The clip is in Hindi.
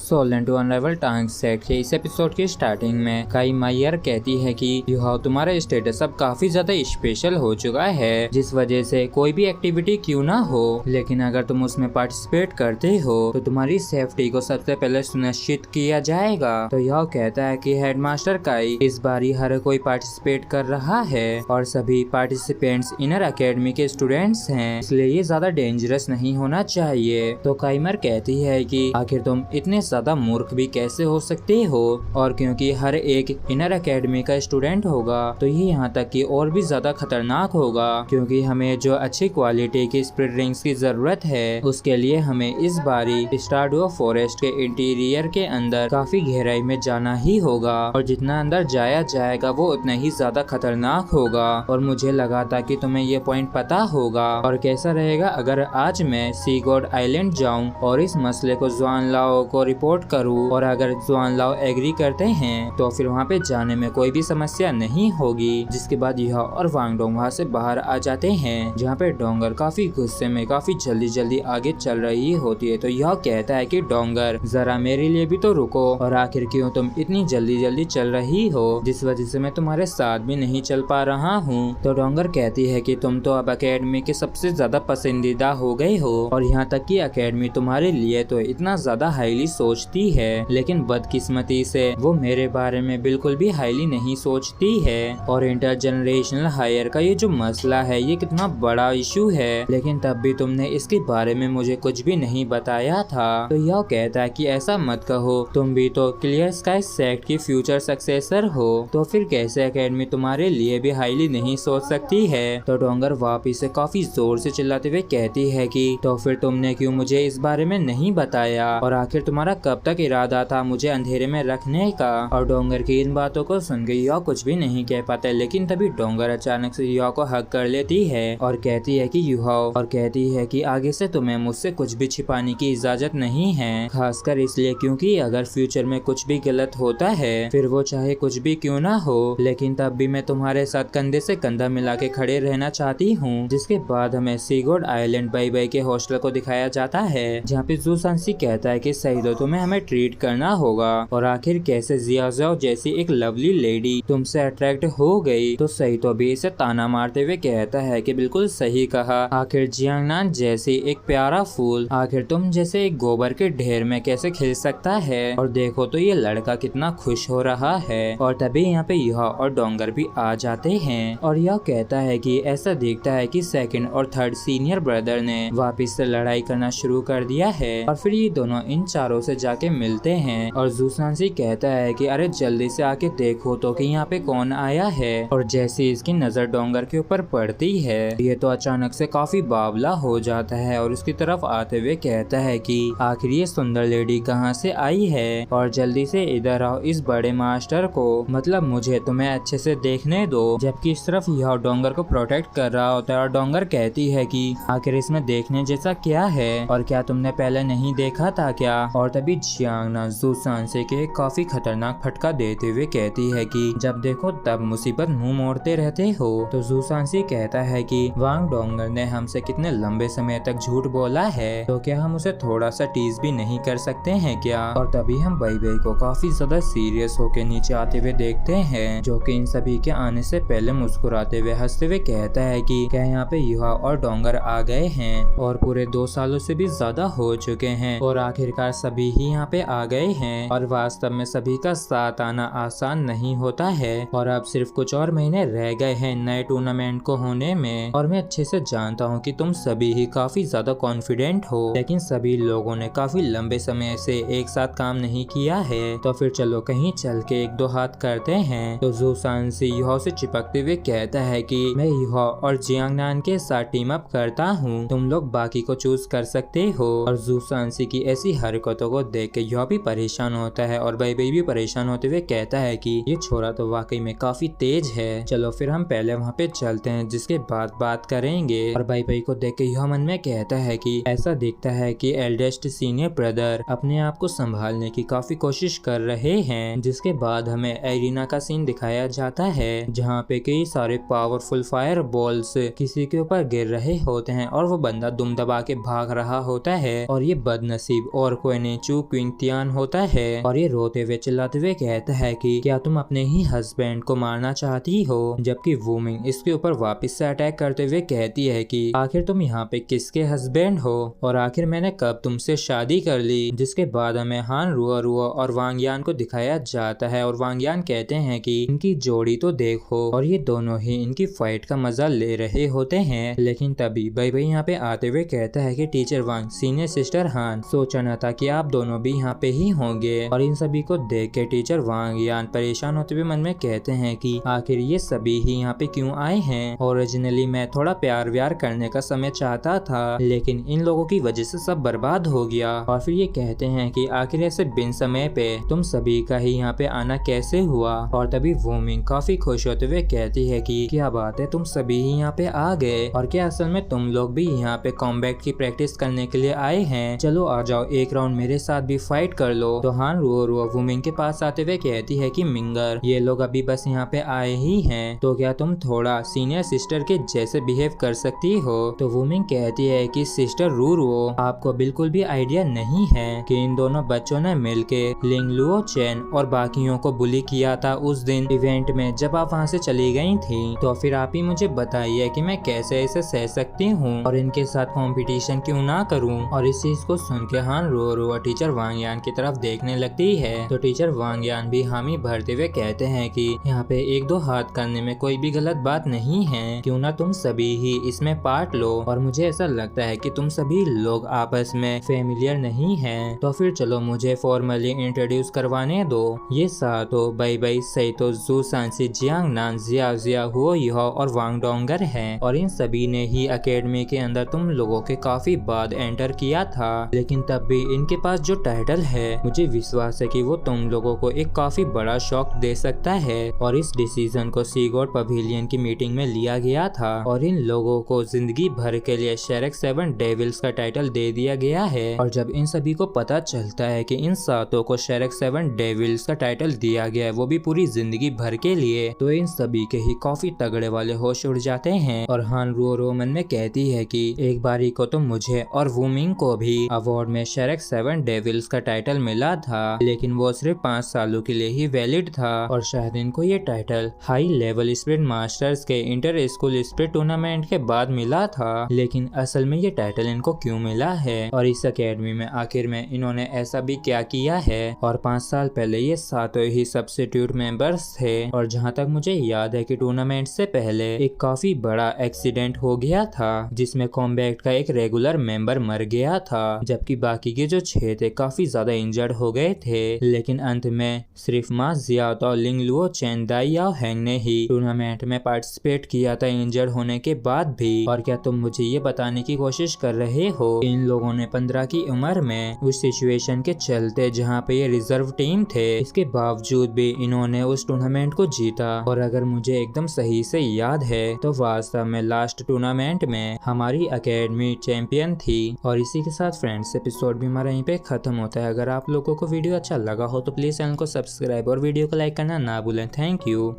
सोलेंट टू अनराइवल टांग सेट के इस एपिसोड की स्टार्टिंग में काई मायर कहती है कि युहाओ तुम्हारा स्टेटस अब काफी ज्यादा स्पेशल हो चुका है, जिस वजह से कोई भी एक्टिविटी क्यों ना हो, लेकिन अगर तुम उसमें पार्टिसिपेट करते हो तो तुम्हारी सेफ्टी को सबसे पहले सुनिश्चित किया जाएगा। तो युहाओ कहता है कि हेडमास्टर काई इस बारी हर कोई पार्टिसिपेट कर रहा है और सभी पार्टिसिपेंट्स इनर अकेडमी के स्टूडेंट्स हैं, इसलिए ये ज्यादा डेंजरस नहीं होना चाहिए। तो काइमर कहती है कि आखिर तुम इतने ज्यादा मूर्ख भी कैसे हो सकते हो, और क्योंकि हर एक इनर एकेडमी का स्टूडेंट होगा तो ये यहाँ तक कि और भी ज्यादा खतरनाक होगा, क्योंकि हमें जो अच्छी क्वालिटी की स्पिरिट रिंग्स की जरूरत है उसके लिए हमें इस बारी स्टारडू फॉरेस्ट के इंटीरियर के अंदर काफी गहराई में जाना ही होगा, और जितना अंदर जाया जाएगा वो उतना ही ज्यादा खतरनाक होगा। और मुझे लगा था कि तुम्हें ये पॉइंट पता होगा। और कैसा रहेगा अगर आज मैं सी गॉड आइलैंड जाऊं और इस मसले को जुआन लाओ को रिपोर्ट करूं, और अगर जुआन लाओ एग्री करते हैं तो फिर वहाँ पे जाने में कोई भी समस्या नहीं होगी। जिसके बाद यह और वांग डोंग वहाँ से बाहर आ जाते हैं, जहाँ पे डोंगर काफी गुस्से में काफी जल्दी जल्दी आगे चल रही होती है। तो यह कहता है कि डोंगर जरा मेरे लिए भी तो रुको, और आखिर क्यों तुम इतनी जल्दी जल्दी चल रही हो, जिस वजह से मैं तुम्हारे साथ भी नहीं चल पा रहा हूँ। तो डोंगर कहती है कि तुम तो अब अकेडमी के सबसे ज्यादा पसंदीदा हो गए हो, और यहाँ तक कि अकेडमी तुम्हारे लिए तो इतना ज्यादा हाईली सोचती है, लेकिन बदकिस्मती से वो मेरे बारे में बिल्कुल भी हाईली नहीं सोचती है। और इंटरजेनरेशनल हायर का ये जो मसला है ये कितना बड़ा इशू है, लेकिन तब भी तुमने इसके बारे में मुझे कुछ भी नहीं बताया था। तो यह कहता है कि ऐसा मत कहो, तुम भी तो क्लियर स्काई सेक्ट की फ्यूचर सक्सेसर हो, तो फिर कैसे अकेडमी तुम्हारे लिए भी हाईली नहीं सोच सकती है। तो डोंगर वापिस से काफी जोर से चिल्लाते हुए कहती है कि तो फिर तुमने क्यों मुझे इस बारे में नहीं बताया, और आखिर तुम्हारा कब तक इरादा था मुझे अंधेरे में रखने का। और डोंगर की इन बातों को सुन के युहाओ कुछ भी नहीं कह पाता, लेकिन तभी डोंगर अचानक से युहाओ को हक कर लेती है और कहती है कि युहाओ, और कहती है कि आगे से तुम्हें मुझसे कुछ भी छिपाने की इजाजत नहीं है, खासकर इसलिए क्योंकि अगर फ्यूचर में कुछ भी गलत होता है फिर वो चाहे कुछ भी क्यों ना हो, लेकिन तब भी मैं तुम्हारे साथ कंधे से कंधा मिला के खड़े रहना चाहती हूँ। जिसके बाद हमें सी गॉड आइलैंड बाई बाई के हॉस्टल को दिखाया जाता है, जहाँ पे जू सांसी कहता है कि सही तो तुम्हें हमें ट्रीट करना होगा, और आखिर कैसे जिया जाओ जैसी एक लवली लेडी तुमसे अट्रैक्ट हो गई। तो सही तो भी इसे ताना मारते हुए कहता है कि बिल्कुल सही कहा, आखिर जियांगनान जैसी एक प्यारा फूल आखिर तुम जैसे एक गोबर के ढेर में कैसे खिल सकता है, और देखो तो ये लड़का कितना खुश हो रहा है। और तभी यहाँ पे यह और डोंगर भी आ जाते हैं, और यह कहता है कि ऐसा दिखता है कि सेकंड और थर्ड सीनियर ब्रदर ने वापस से लड़ाई करना शुरू कर दिया है। और फिर ये दोनों इन चारों से जाके मिलते हैं, और जूसांसी कहता है कि अरे जल्दी से आके देखो तो कि यहाँ पे कौन आया है। और जैसे इसकी नजर डोंगर के ऊपर पड़ती है ये तो अचानक से काफी बावला हो जाता है, और उसकी तरफ आते हुए कहता है कि आखिर ये सुंदर लेडी कहाँ से आई है, और जल्दी से इधर आओ इस बड़े मास्टर को, मतलब मुझे तुम्हें अच्छे से देखने दो। जबकि इस तरफ यह डोंगर को प्रोटेक्ट कर रहा होता है, और डोंगर कहती है कि आखिर इसमें देखने जैसा क्या है, और क्या तुमने पहले नहीं देखा था क्या। और तभी जियांगना जू सांसे के काफी खतरनाक फटका देते हुए कहती है कि जब देखो तब मुसीबत मुंह मोड़ते रहते हो। तो जू सांसी कहता है कि वांग डोंगर ने हमसे कितने लंबे समय तक झूठ बोला है, तो क्या हम उसे थोड़ा सा टीज भी नहीं कर सकते हैं क्या। और तभी हम बाई बाई को काफी ज्यादा सीरियस होके नीचे आते हुए देखते हैं, जो कि इन सभी के आने से पहले मुस्कुराते हुए हंसते हुए कहता है कि क्या यहाँ पे युहा और डोंगर आ गए हैं, और पूरे 2 सालों से भी ज्यादा हो चुके हैं, और आखिरकार सभी ही यहाँ पे आ गए हैं। और वास्तव में सभी का साथ आना आसान नहीं होता है, और अब सिर्फ कुछ और महीने रह गए हैं नए टूर्नामेंट को होने में। और मैं अच्छे से जानता हूँ कि तुम सभी ही काफी ज्यादा कॉन्फिडेंट हो, लेकिन सभी लोगों ने काफी लंबे समय से एक साथ काम नहीं किया है, तो फिर चलो कहीं चल के 1-2 हाथ करते हैं। तो जू सांसी युहा से चिपकते हुए कहता है कि मैं युहा और जियांगनान के साथ टीम अप करता हूँ, तुम लोग बाकी को चूज कर सकते हो। और जू सांसी की ऐसी हरकतों को देख के युहा भी परेशान होता है, और बाई बाई भी परेशान होते हुए कहता है कि ये छोरा तो वाकई में काफी तेज है, चलो फिर हम पहले वहाँ पे चलते हैं जिसके बाद बात करेंगे। और बाई बाई को देख के युहा मन में कहता है कि ऐसा दिखता है कि एल्डेस्ट सीनियर ब्रदर अपने आप को संभालने की काफी कोशिश कर रहे हैं। जिसके बाद हमें एरिना का सीन दिखाया जाता है, जहाँ पे कई सारे पावरफुल फायर बॉल्स किसी के ऊपर गिर रहे होते हैं, और वो बंदा दुम दबा के भाग रहा होता है, और ये बदनसीब और कोई नहीं चू क्विंटियान होता है और ये रोते हुए चिल्लाते हुए कहता है कि क्या तुम अपने ही हस्बैंड को मारना चाहती हो, जबकि वूमिंग इसके ऊपर वापस से अटैक करते हुए कहती है कि आखिर तुम यहाँ पे किसके हस्बैंड हो और आखिर मैंने कब तुमसे शादी कर ली। जिसके बाद हमें हान रुआ और वांग यान को दिखाया जाता है और वांग यान कहते हैं कि इनकी जोड़ी तो देखो, और ये दोनों ही इनकी फाइट का मजा ले रहे होते हैं। लेकिन तभी भाई यहाँ पे आते हुए कहता है कि टीचर वांग, सीनियर सिस्टर हान, सोचा न था कि आप दोनों भी यहाँ पे ही होंगे। और इन सभी को देख के टीचर वांग यान परेशान होते हुए मन में कहते हैं कि आखिर ये सभी ही यहाँ पे क्यों आए हैं। ओरिजिनली मैं थोड़ा प्यार व्यार करने का समय चाहता था, लेकिन इन लोगों की वजह से सब बर्बाद हो गया। और फिर ये कहते हैं कि आखिर ऐसे बिन समय पे तुम सभी का ही यहाँ पे आना कैसे हुआ। और तभी वूमिंग काफी खुश होते हुए कहती है कि क्या बात है, तुम सभी ही यहाँ पे आ गए, और क्या असल में तुम लोग भी यहाँ पे कॉम्बैट की प्रैक्टिस करने के लिए आए हैं। चलो आ जाओ, एक राउंड मेरे साथ भी फाइट कर लो। तो हान रुआ वूमिंग के पास आते हुए कहती है कि मिंगर, ये लोग अभी बस यहाँ पे आए ही हैं, तो क्या तुम थोड़ा सीनियर सिस्टर के जैसे बिहेव कर सकती हो। तो वूमिंग कहती है कि सिस्टर रूरुओ, आपको बिल्कुल भी आइडिया नहीं है कि इन दोनों बच्चों ने मिलके लिंग लुओ चैन और बाकियों को बुली किया था उस दिन इवेंट में जब आप वहाँ से चली गई थी। तो फिर आप ही मुझे बताइए कि मैं कैसे इसे सह सकती हूँ और इनके साथ कंपटीशन क्यों ना करूँ। और इस चीज को सुन के हान रुआ टीचर वांग यान की तरफ देखने लगती है। तो टीचर वांग यान भी हामी भरते हुए कहते हैं कि यहाँ पे एक दो हाथ करने में कोई भी गलत बात नहीं है, क्यों ना तुम सभी ही इसमें पार्ट लो। और मुझे ऐसा लगता है कि तुम सभी लोग आपस में फेमिलियर नहीं हैं, तो फिर चलो मुझे फॉर्मली इंट्रोड्यूस करवाने दो। ये सातो बाई सैतो जू सांसी जियांग नान जिया जिया हुओ यह और वांग डोंगर हैं, और इन सभी ने ही एकेडमी के अंदर तुम लोगों के काफी बाद एंटर किया था। लेकिन तब भी इनके पास जो टाइटल है, मुझे विश्वास है कि वो तुम लोगों को एक काफी बड़ा शॉक दे सकता है। और इस डिसीजन को सीगोट पवेलियन की मीटिंग में लिया गया था और इन लोगों को जिंदगी भर के लिए शेरेक 7 डेविल्स का टाइटल दे दिया गया है। और जब इन सभी को पता चलता है कि इन सातों को शेरेक 7 डेविल्स का टाइटल दिया गया है, वो भी पूरी जिंदगी भर के लिए, तो इन सभी के ही काफी तगड़े वाले होश उड़ जाते हैं। और हान रुओ मन में कहती है कि एक बारी को तो मुझे और वूमिंग को भी अवार्ड में शेरेक 7 डेविल्स का टाइटल मिला था, लेकिन वो सिर्फ 5 सालों के लिए ही वैलिड था। और शायद इनको ये title high level spirit masters के इंटर स्कूल स्पिरिट टूर्नामेंट के बाद मिला था, लेकिन असल में ये टाइटल इनको क्यों मिला है और इस अकेडमी में आखिर में इन्होंने ऐसा भी क्या किया है। और 5 साल पहले ये सातों ही सब्स्टिट्यूट मेंबर्स थे, और जहाँ तक मुझे याद है कि टूर्नामेंट से पहले एक काफी बड़ा एक्सीडेंट हो गया था जिसमें कॉम्बैट का एक रेगुलर मेंबर मर गया था, जबकि बाकी के जो 6 थे काफी ज्यादा इंजर्ड हो गए थे। लेकिन अंत में सिर्फ मा जियाओ और लिंग लुओ चैन दाई याओ हैंग ने ही टूर्नामेंट में पार्टिसिपेट किया था इंजर्ड होने के बाद भी। और क्या तुम मुझे ये बताने की कोशिश कर रहे हो इन लोगों ने 15 की उम्र में उस सिचुएशन के चलते जहाँ पे ये रिजर्व टीम थे, इसके बावजूद भी इन्होंने उस टूर्नामेंट को जीता। और अगर मुझे एकदम सही से याद है तो वास्तव में लास्ट टूर्नामेंट में हमारी एकेडमी चैंपियन थी। और इसी के साथ फ्रेंड्स एपिसोड भी हमारा यहीं पे खत्म होता है। अगर आप लोगों को वीडियो अच्छा लगा हो तो प्लीज चैनल को सब्सक्राइब और वीडियो को लाइक करना ना भूलें। Thank you.